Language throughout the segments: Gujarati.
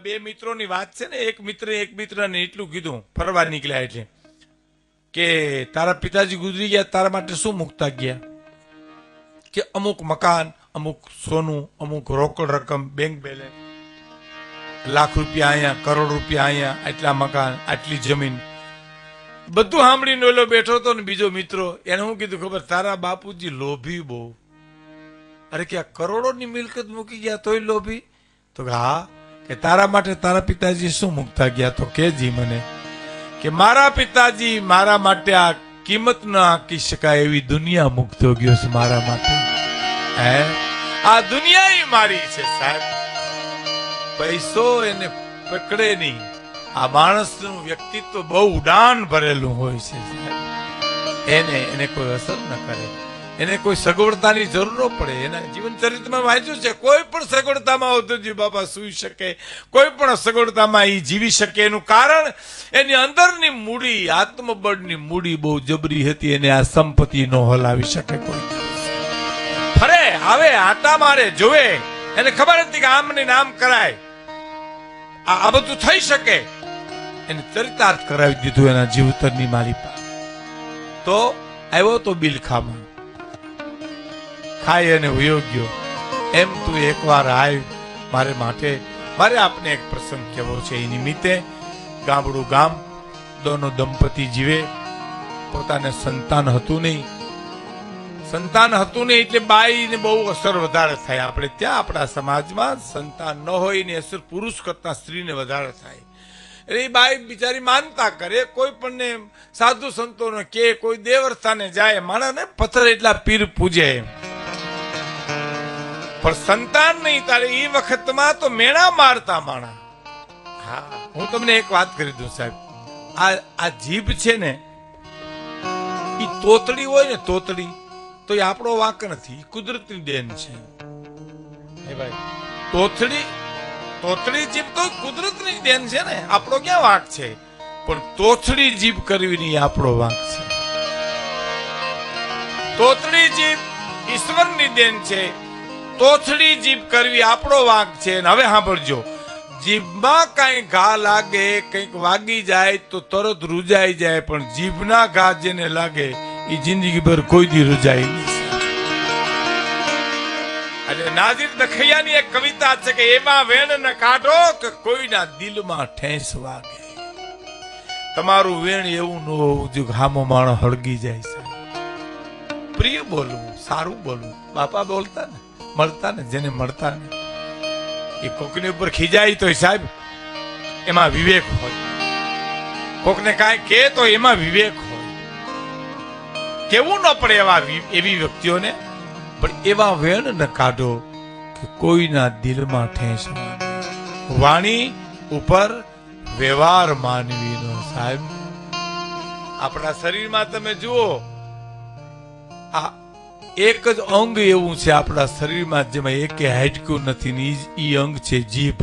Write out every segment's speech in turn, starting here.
બે મિત્રોની વાત છે ને, એક મિત્રને એટલું કીધું ફરવા નીકળ્યા એટલે કે તારા પિતાજી ગુજરી ગયા, તારા માટે શું મૂકતા ગયા? કે અમુક મકાન, અમુક સોનું, અમુક રોકડ રકમ, બેંક બેલેન્સ, લાખ રૂપિયા અહીંયા, કરોડ રૂપિયા અહીંયા, આટલા મકાન, આટલી જમીન, બધું સાંભળીને ઓલો બેઠો હતો ને બીજો મિત્રો, એને શું કીધું ખબર? તારા બાપુજી લોભી બહુ. અરે કે આ કરોડોની મિલકત મૂકી ગયા તોય લોભી? તો હા, કે તારા માટે તારા પિતાજી શું મૂકતા ગયા? તો કેજી મને. કે મારા પિતાજી મારા માટે આ કિંમત ન આંકી શકાય એવી દુનિયા મૂકતો ગયો છે મારા માટે. હે, આ દુનિયા મારી છે સાહેબ. પૈસો એને પકડે નહીં. આ માણસનું વ્યક્તિત્વ બહુ ઉડાન ભરેલું હોય છે સાહેબ. એને કોઈ અસર ન કરે, એને કોઈ સગવડતાની જરૂર ન પડે. એના જીવન ચરિત્રમાં વાંચ્યું છે, કોઈ પણ સગવડતામાં અવધૂતજી બાપા સૂઈ શકે, કોઈ પણ સગવડતામાં એ જીવી શકે. એનું કારણ એની અંદરની મૂડી, આત્મબળની મૂડી બહુ જબરી હતી. એને આ સંપત્તિ નો હલાવી શકે કોઈ. ફરે આવે, આટા મારે, જોવે, એને ખબર હતી કે આમ ને આમ કરાય, આ બધું થઈ શકે. એને ચરિતાર્થ કરાવી દીધું એના જીવતરની મારી પાસે. તો આવ્યો તો બિલખામાં, ખાય અને વયો ગયો. એમ તું એકવાર આવ મારે માટે. મારે આપને એક પ્રસંગ કહેવો છે. એ નિમિત્તે ગામડું ગામ, દોનો દંપતી જીવે. પોતાને સંતાન હતું નહીં એટલે બાઈને બહુ અસર વધારે થાય. આપણે ત્યાં આપણા સમાજમાં સંતાન ન હોય એની અસર પુરુષ કરતા સ્ત્રીને વધારે થાય. એટલે એ બાઈ બિચારી માનતા કરે, કોઈ પણ સાધુ સંતોને કે, કોઈ દેવસ્થાને જાય, માણસને પથ્થર એટલા પીર પૂજે, પણ સંતાન નહીં. તારે એ વખતમાં તો મેણા મારતા માણા. હા, હું તમને એક વાત કરી દઉં સાહેબ. આ જીભ છે ને, એ તોતડી હોય ને, તોતડી, તો એ આપણો વાંક નથી, કુદરતની દેન છે. હે ભાઈ, તોતડી જીભ તો કુદરતની દેન છે ને, આપણો ક્યાં વાંક છે? પણ તોથડી જીભ કરવી નહીં, આપણો વાંક છે. તોતડી જીભ ઈશ્વરની દેન છે, તોથડી જીભ કરવી આપણો વાંક છે. હવે સાંભળજો, જીભમાં કઈ ઘા લાગે, કઈક વાગી જાય તો તરત રૂજાઈ જાય, પણ જીભના ઘા જેને લાગે એ જિંદગી ભર કોઈ દી રૂજાય નહીં. એટલે નાઝીર દખૈયાની એક કવિતા છે કે એમાં વેણ ન કાઢો કે કોઈના દિલમાં ઠેસ વાગે. તમારું વેણ એવું ન હોવું જો હામો માણો હળગી જાય છે. પ્રિય બોલવું, સારું બોલવું. બાપા બોલતા ને, મળતા ને, જેને મળતા ને એ કોકની ઉપર ખીજાય તો સાહેબ એમાં વિવેક હોય. કોકને કાંઈ કે તો એમાં વિવેક હોય. કેવું ન પડે એવી વ્યક્તિઓને, પણ એવા વેણ ન કાઢો કે કોઈના દિલમાં ઠેસ વાગે. વાણી ઉપર વ્યવહાર માનવીનો સાહેબ. આપણા શરીરમાં તમે જુઓ, આ એક જ અંગ એવું છે આપણા શરીરમાં જેમાં એકે હાડકું નથી ને ઈ અંગ છે જીભ.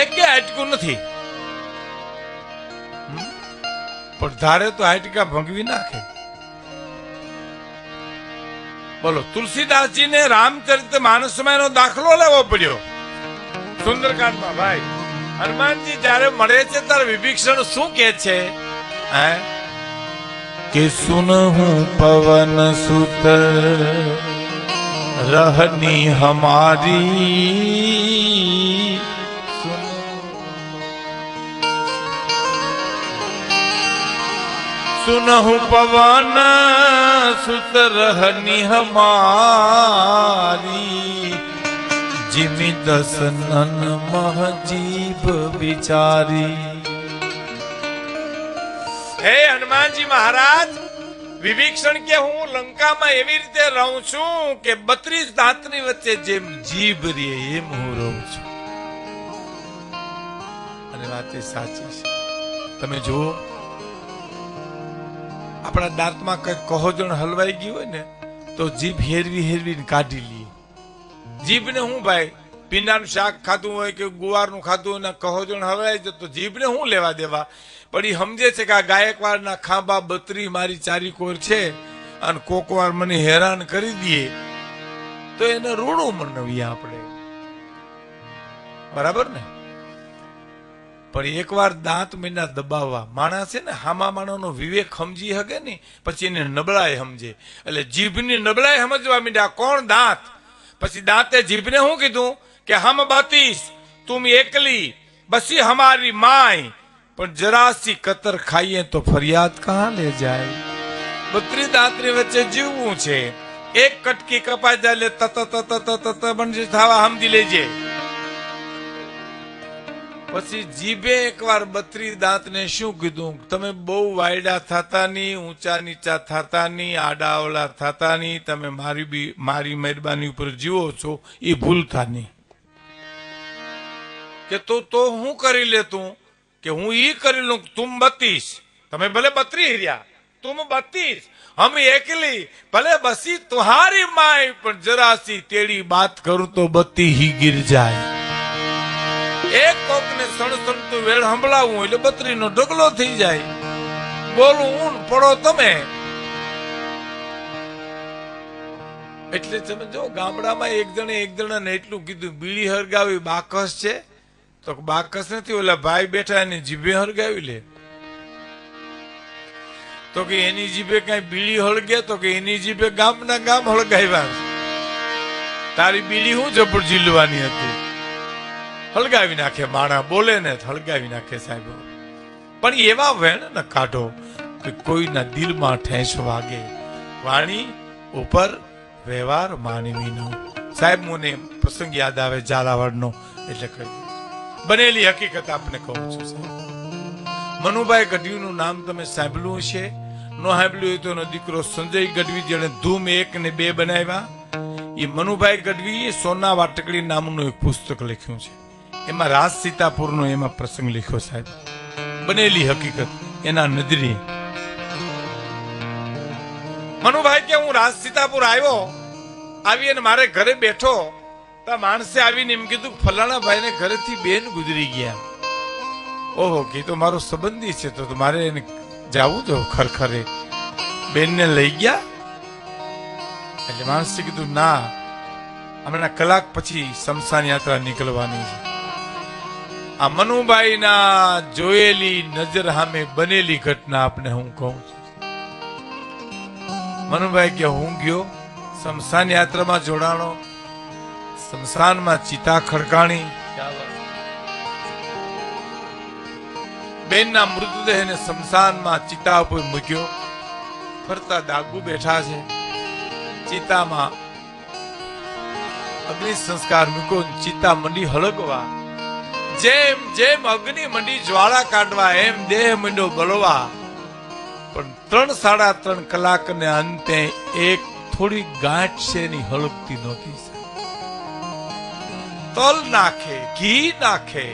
એકે હાડકું નથી, પણ ધારે તો હાડકા ભંગવી નાખે. બોલો, તુલસીદાસજીને રામચરિત માનસમાં એનો દાખલો લેવો પડ્યો. સુંદરકાંડમાં ભાઈ હનુમાનજી જયારે મળે છે ત્યારે વિભીષણ શું કે છે? કે સુનહું પવન સુત रहनी हमारी सुनहु पवन सुत रहनी हमारी जिमि दसनन महजीब बिचारी। हे हनुमान जी महाराज, विभीषण के हूँ लंका में एवी रीते रहूं छू के 32 दांतनी वच्चे जेम जीभ रे एम हूँ रहूं छू। अने वात साची छे। तमे जुओ अपना दांत में कई कहोजण हलवाई गई होय ने तो जीभ हेरवी हेरवी ने काढी ली। जीभ ने हूँ भाई पींडाનું શાક ખાધું હોય કે ગુવારનું ખાધું હોય ને કહોજણ હલવાઈ જતો જીભને હું લેવા દેવા, પણ એ સમજે છે કે આ ગાયકવાડના ખાંભા બત્રી મારી ચારી કોર છે અને કોકવાર મને હેરાન કરી દે તો એને રૂડું મનાવીએ આપણે। બરાબર ને? પણ એકવાર દાંત મીંડા દબાવવા માણસ છે ને, હામા માણસનો વિવેક સમજી શકે ને પછી એને નબળાઈ સમજે. એટલે જીભની નબળાઈ સમજવા મીંડા. કોણ? દાંત. પછી દાંતે જીભને શું કીધું કે હમ બતીશ તુમ એકલી બસી હમારી માય, પણ જરાસી કતર ખાઈએ તો ફરિયાદ કહાં લે જાય. 32 દાંતની વચ્ચે જીવવું છે. એક કટકી કપાઈ જાય તત બનશે થવા સમજી લેજે. પછી જીભે એકવાર 32 દાંતને શું કીધું? તમે બહુ વાયડા થતા નહીં, ઊંચા નીચા થતા નહીં, આડાવલા થતા નહીં, તમે મારી મહેરબાની ઉપર જીવો છો, એ ભૂલતા નહીં. કે તો હું કરી લે તું? કે હું ઈ કરી લઉં. તુમ 32, તમે ભલે 32 રહ્યા, તુમ 32 હમ એકલી ભલે બસી તુહારી માય, પણ જરાસી તેડી બાત કરું તો બત્તી હી ગીર જાય. એક કોક ને સણસણતું વેળ સંભળાવું એટલે 32 નો ઢગલો થઈ જાય. બોલું હું, પડો તમે. એટલે તમે જો ગામડામાં એક જણાને એટલું કીધું, બીડી હરગાવી બાકસ છે? તો બાકસ નથી, ઓલા ભાઈ બેઠા એની જીભે હરગાવી લે. તો કે એની જીભે કઈ બીડી હળગે? તો કે એની જીભે ગામના ગામ હળગાવ્યા. તારી બીડી હું જબર ઝીલવાની હતી? હળગાવી નાખે માણા, બોલે ને હળગાવી નાખે સાહેબ. પણ એવા વેણ ન કાઢો કે કોઈના દિલમાં ઠેસ વાગે. વાણી ઉપર વ્યવહાર માનવીનો. સાહેબ મને પ્રસંગ યાદ આવે ઝાલાવાડનો, એટલે કહી બનેલી હકીકત આપને કહું છું. સાહેબ મનુભાઈ ગઢવીનું નામ તમે સાંભળ્યું છે? ન સાંભળ્યું હોય તો એનો દીકરો સંજય ગઢવી, જેને ધૂમ 1 ને 2 બનાવ્યા. એ મનુભાઈ ગઢવી સોના વાટકડી નામનું એક પુસ્તક લખ્યું છે. એમાં રાજ સીતાપુરનો એમાં પ્રસંગ લખ્યો સાહેબ. બનેલી હકીકત એના નજરે. મનુભાઈ કે હું રાજ સીતાપુર આવ્યો, આવી અને મારે ઘરે બેઠો તો માણસે આવીને એમ કીધું ફલાણા ભાઈ ને ઘરેથી બેન ગુજરી ગયા. ઓહો, કે તો મારો સંબંધી છે, તો મારે એને જાવું તો ખરખરે. બેન ને લઈ ગયા? એટલે માણસે કીધું ના, હમણાં કલાક પછી શમશાન યાત્રા નીકળવાની છે. આ મનુભાઈ ના જોયેલી નજર સામે બનેલી ઘટના આપને હું કહું છું. મનુભાઈ કે હું ગયો શમશાન યાત્રામાં જોડાણો, શમશાનમાં ચિતા ખડકાણી, બેનના મૃતદેહને શમશાનમાં ચિતા ઉપર મૂક્યો. ફરતા દાગુ બેઠા છે. ચિતામાં અગ્નિ સંસ્કાર મૂક્યો. ચિતા મંડી હળગવા. જેમ જેમ અગ્નિ મંડી જ્વાળા કાઢવા, એમ દેહ મંડ્યો બળવા. પણ 3-3.5 કલાકને અંતે એક થોડી ગાંઠ છે ની હળગતી નહોતી. તલ નાખે, ઘી નાખે,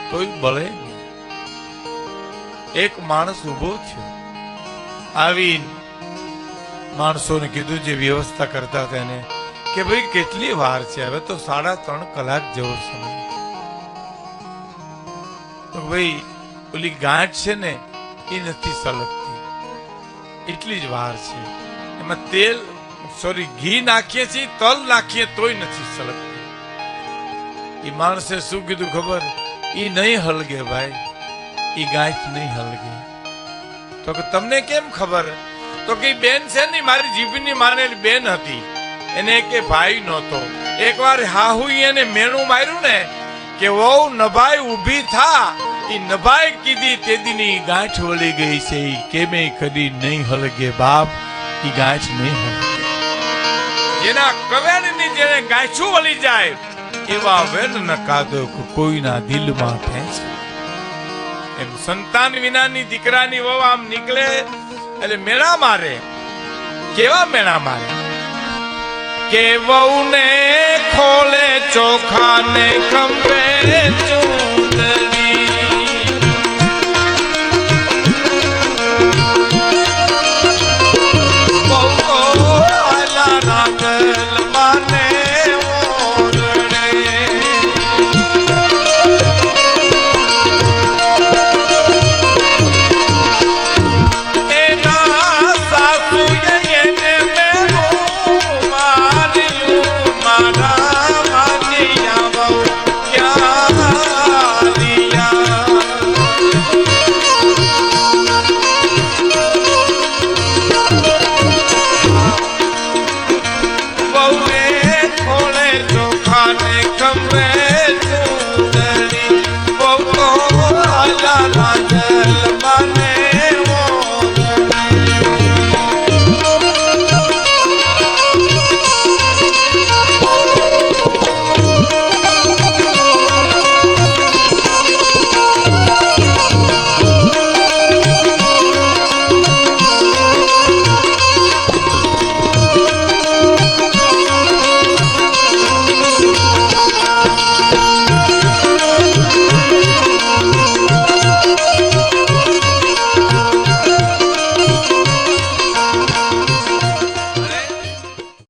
તોય બળે નહીં. એક માણસ ઉભો થયો. આવી માણસોને કીધું જે વ્યવસ્થા કરતા હતા એને, કે ભાઈ કેટલી વાર છે? હવે તો 3.5 કલાક જેવો સમય. તો ભાઈ ઓલી ગાંઠ છે ને એ નથી સળગતી, એટલી જ વાર છે. એમાં ઘી નાખીએ છીએ, તલ નાખીએ તોય નથી સળગતી. એ માણસે શું કીધું ખબર? એ નહીં હલગે ભાઈ, એ ગાંઠ નહીં હલગે. તો કે તમને કેમ ખબર? તો કે બેન છે ને મારી જીભની માનેલી બેન હતી, એને કે ભાઈ નહોતો. એકવાર હાહુ એને મેણું માર્યું ને કે વહુ નભાઈ ઊભી થા, એ નભાઈ કીધી તેદીની ગાંઠ વળી ગઈ છે, કેમે કદી નહીં હલગે બાપ, એ ગાંઠ નહીં હલગે. જેના કવેરની જેને ગાંઠું વળી જાય એવા વેન ન કાદો કોઈના દિલમાં ઠેસ. એમ સંતાન વિનાની દીકરાની વહુ આમ નીકળે એટલે મેળા મારે. કેવા મેળા મારે? કે વહુ ને ખોલે ચોખા ને ખંભે